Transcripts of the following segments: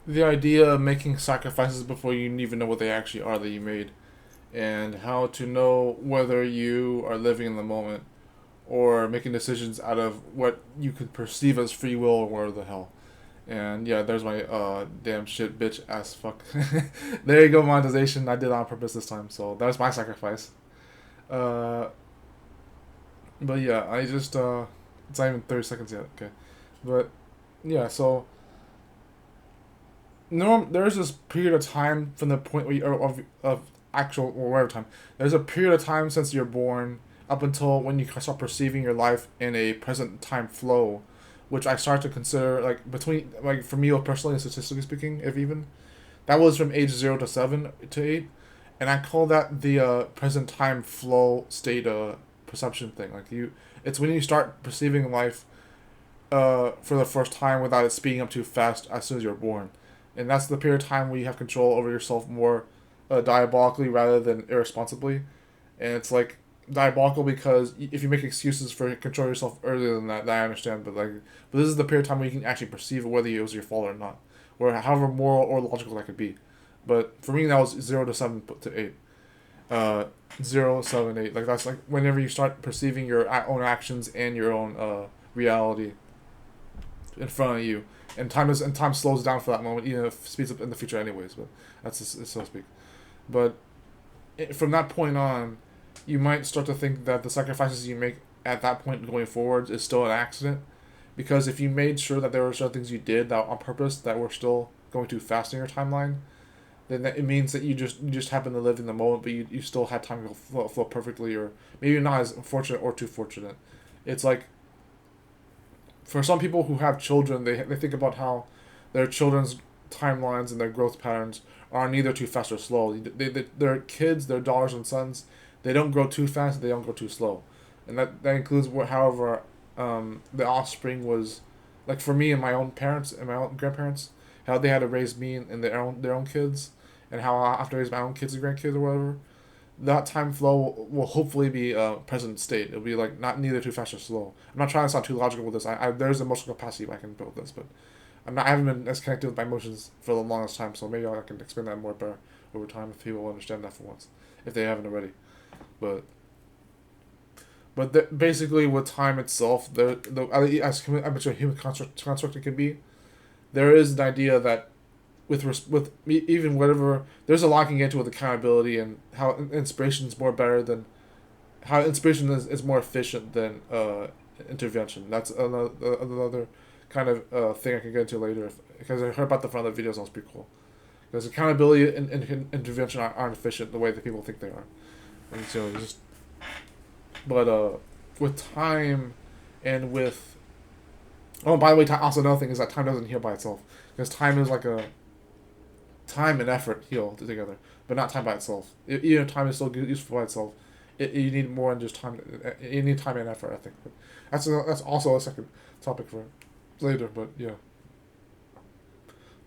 The idea of making sacrifices before you even know what they actually are that you made, and how to know whether you are living in the moment or making decisions out of what you could perceive as free will or whatever the hell. And yeah, there's my damn shit bitch ass fuck. There you go, monetization. I did it on purpose this time, so that was my sacrifice. Uh, but yeah, I just it's not even 30 seconds yet. Okay, but yeah, so no, there's this period of time from the point where you of actual or whatever time. There's a period of time since you're born up until when you start perceiving your life in a present time flow, which I start to consider like between like for me personally and statistically speaking, if even that was from age 0 to 7 to 8, and I call that the present time flow state perception thing. Like it's when you start perceiving life for the first time without it speeding up too fast as soon as you're born. And that's the period of time where you have control over yourself more diabolically rather than irresponsibly. And it's like diabolical because if you make excuses for control yourself earlier than that, I understand. But this is the period of time where you can actually perceive whether it was your fault or not, or however moral or logical that could be. But for me, that was 0 to 7 to 8. Uh, 0, 7, 8. Like that's like whenever you start perceiving your own actions and your own reality in front of you, and time slows down for that moment, even if it speeds up in the future, anyways. But that's just, so to speak. But from that point on, you might start to think that the sacrifices you make at that point going forward is still an accident, because if you made sure that there were certain things you did that on purpose that were still going too fast in your timeline, then it means that you just happen to live in the moment, but you still had time to flow perfectly, or maybe not as fortunate or too fortunate. It's like for some people who have children, they think about how their children's timelines and their growth patterns are neither too fast or slow. Their kids, their daughters and sons, they don't grow too fast, they don't grow too slow, and that includes however the offspring was, like for me and my own parents and my own grandparents, how they had to raise me and their own kids, and how I have to raise my own kids and grandkids or whatever. That time flow will hopefully be present state. It'll be like not neither too fast or slow. I'm not trying to sound too logical with this. There's emotional capacity I can build this, but I haven't been as connected with my emotions for the longest time, so maybe I can explain that more better over time if people understand that for once, if they haven't already. But basically with time itself, as much a human construct it can be, there is an idea that with even whatever there's a locking into with accountability and how inspiration is more better than how inspiration is more efficient than intervention. That's another kind of thing I can get into later because I heard about the front of the videos. That was pretty cool. Because accountability and intervention aren't efficient the way that people think they are, and so just but with time and with oh by the way, also another thing is that time doesn't heal by itself because time is like a time and effort heal together, but not time by itself. Even if time is still useful by itself, you need more than just time. You need time and effort, I think. But that's also a second topic for later. But yeah,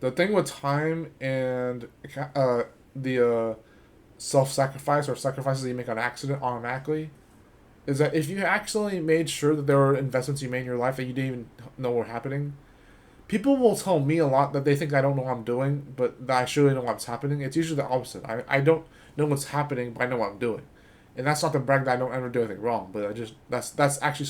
the thing with time and the self sacrifice or sacrifices that you make on accident automatically is that if you actually made sure that there were investments you made in your life that you didn't even know were happening, people will tell me a lot that they think I don't know what I'm doing, but that I surely know what's happening. It's usually the opposite. I don't know what's happening, but I know what I'm doing. And that's not to brag that I don't ever do anything wrong, but I just that's actually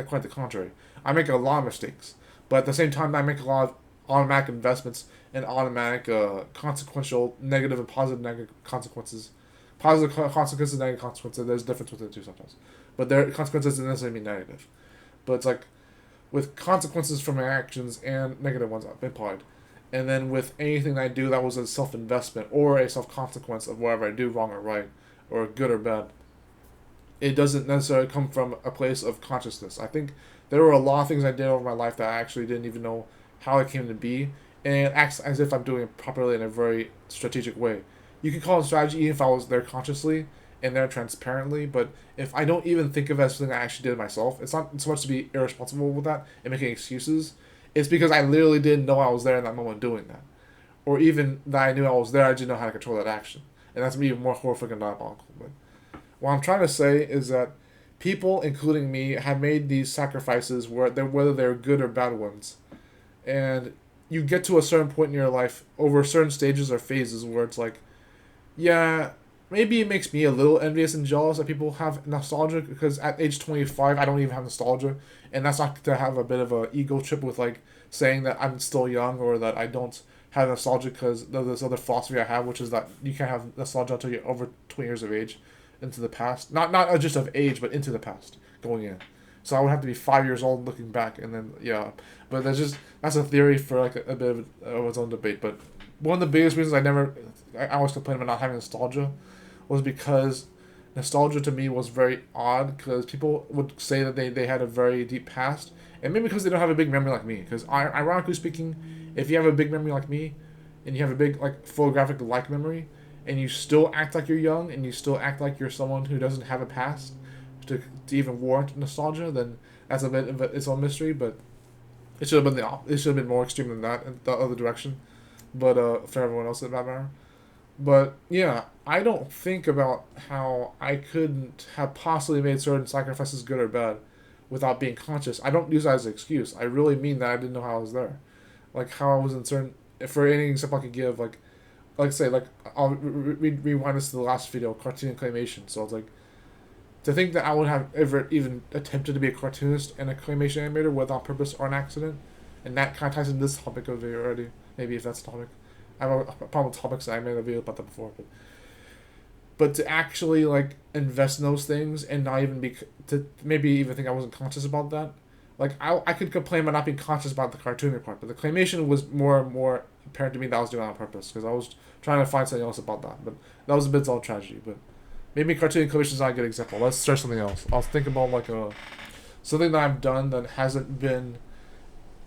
quite the contrary. I make a lot of mistakes, but at the same time, I make a lot of automatic investments and automatic consequential negative and positive negative consequences. Positive consequences, negative consequences. There's a difference with it too sometimes, but their consequences doesn't necessarily mean negative. But it's like with consequences for my actions and negative ones implied. And then with anything I do that was a self investment or a self consequence of whatever I do wrong or right, or good or bad, it doesn't necessarily come from a place of consciousness. I think there were a lot of things I did over my life that I actually didn't even know how it came to be, and it acts as if I'm doing it properly in a very strategic way. You could call it strategy even if I was there consciously and there transparently, but if I don't even think of it as something I actually did myself, it's not so much to be irresponsible with that and making excuses. It's because I literally didn't know I was there in that moment doing that. Or even that I knew I was there, I didn't know how to control that action. And that's even more horrific and diabolical. But what I'm trying to say is that people, including me, have made these sacrifices whether they're good or bad ones. And you get to a certain point in your life over certain stages or phases where it's like, yeah, maybe it makes me a little envious and jealous that people have nostalgia, because at age 25 I don't even have nostalgia, and that's not to have a bit of a ego trip with like saying that I'm still young or that I don't have nostalgia, because there's this other philosophy I have, which is that you can't have nostalgia until you're over 20 years of age into the past, not just of age but into the past going in. So I would have to be 5 years old looking back, and then yeah, but that's a theory for like a bit of its own debate. But one of the biggest reasons I always complain about not having nostalgia was because nostalgia to me was very odd, because people would say that they had a very deep past, and maybe because they don't have a big memory like me. Because ironically speaking, if you have a big memory like me, and you have a big like photographic like memory, and you still act like you're young, and you still act like you're someone who doesn't have a past to even warrant nostalgia, then that's a bit of its own mystery. But it should have been more extreme than that in the other direction. But for everyone else in that matter. But yeah, I don't think about how I couldn't have possibly made certain sacrifices good or bad without being conscious. I don't use that as an excuse. I really mean that I didn't know how I was there, like how I was in certain. For any example I could give, like say like I'll rewind this to the last video, cartoon and claymation. So it's like, to think that I would have ever even attempted to be a cartoonist and a claymation animator without purpose or an accident, and that kind of ties into this topic of the video already. Maybe if that's the topic. I have a problem with topics. I made a video about that before, but to actually like invest in those things and not even be to maybe even think I wasn't conscious about that. Like I could complain about not being conscious about the cartooning part, but the claymation was more and more apparent to me that I was doing it on purpose, because I was trying to find something else about that. But that was a bit of tragedy. But maybe cartoon and claymation is not a good example. Let's try something else. I'll think about like something that I've done that hasn't been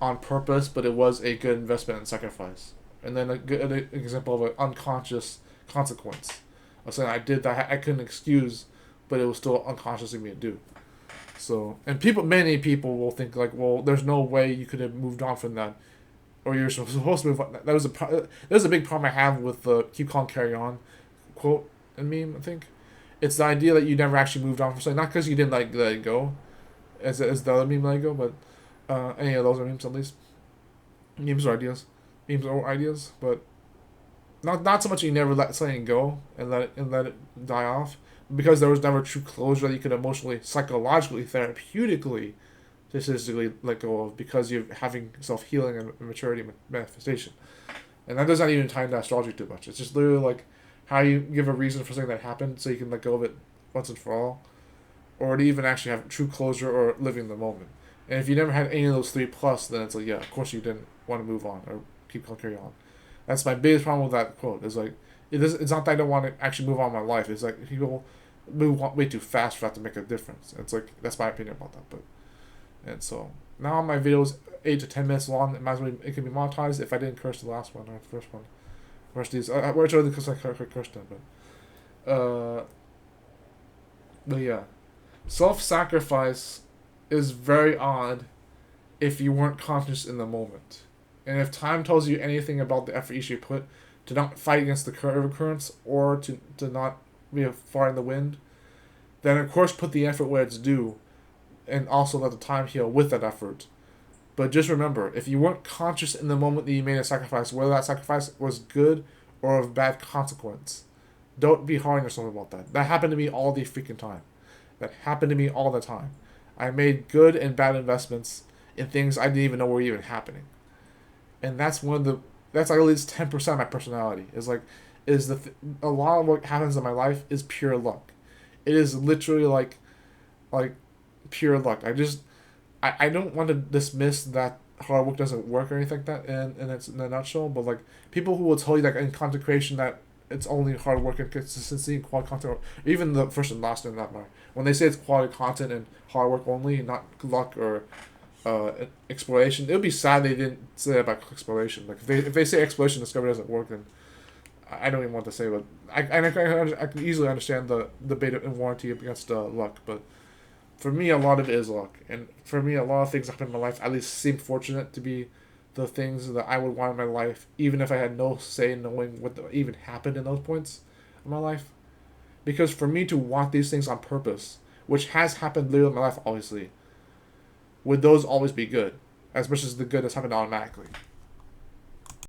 on purpose, but it was a good investment and sacrifice. And then a good example of an unconscious consequence of something I did that I couldn't excuse, but it was still unconsciously me to do. So, and many people will think like, well, there's no way you could have moved on from that, or you're supposed to move on. That was a big problem I have with the "keep calm, carry on" quote and meme. I think it's the idea that you never actually moved on from something, not because you didn't like let it go, as the other meme let it go, but any of those are memes at least. Memes or ideas, but not so much you never let something go and let it die off, because there was never true closure that you could emotionally, psychologically, therapeutically, statistically let go of, because you're having self-healing and maturity manifestation. And that does not even tie into astrology too much. It's just literally like how you give a reason for something that happened so you can let go of it once and for all, or to even actually have true closure or living the moment. And if you never had any of those three plus, then it's like, yeah, of course you didn't want to move on or keep on carry on. That's my biggest problem with that quote. Is like, it's not that I don't want to actually move on in my life. It's like people move on way too fast for that to make a difference. It's like, that's my opinion about that. And so now my video's 8 to 10 minutes long. It can be monetized if I didn't curse the last one or the first one. Curse these. I tried because I cursed them, but yeah, self-sacrifice is very odd if you weren't conscious in the moment. And if time tells you anything about the effort you should put to not fight against the currents or to not be far in the wind, then of course put the effort where it's due, and also let the time heal with that effort. But just remember, if you weren't conscious in the moment that you made a sacrifice, whether that sacrifice was good or of bad consequence, don't be hard on yourself about that. That happened to me all the freaking time. That happened to me all the time. I made good and bad investments in things I didn't even know were even happening. And that's that's like at least 10% of my personality. A lot of what happens in my life is pure luck. It is literally like pure luck. I don't want to dismiss that hard work doesn't work or anything like that, and it's in a nutshell. But like people who will tell you that in content creation that it's only hard work and consistency and quality content, or even the first and last in that matter, when they say it's quality content and hard work only, not luck or exploration, it would be sad they didn't say that about exploration. Like if they say exploration discovery doesn't work, then I don't even want to say. But I can easily understand the debate and warranty against luck. But for me, a lot of it is luck, and for me, a lot of things happen in my life at least seem fortunate to be the things that I would want in my life, even if I had no say in knowing what even happened in those points in my life. Because for me to want these things on purpose, which has happened literally in my life, obviously, would those always be good, as much as the good has happened automatically?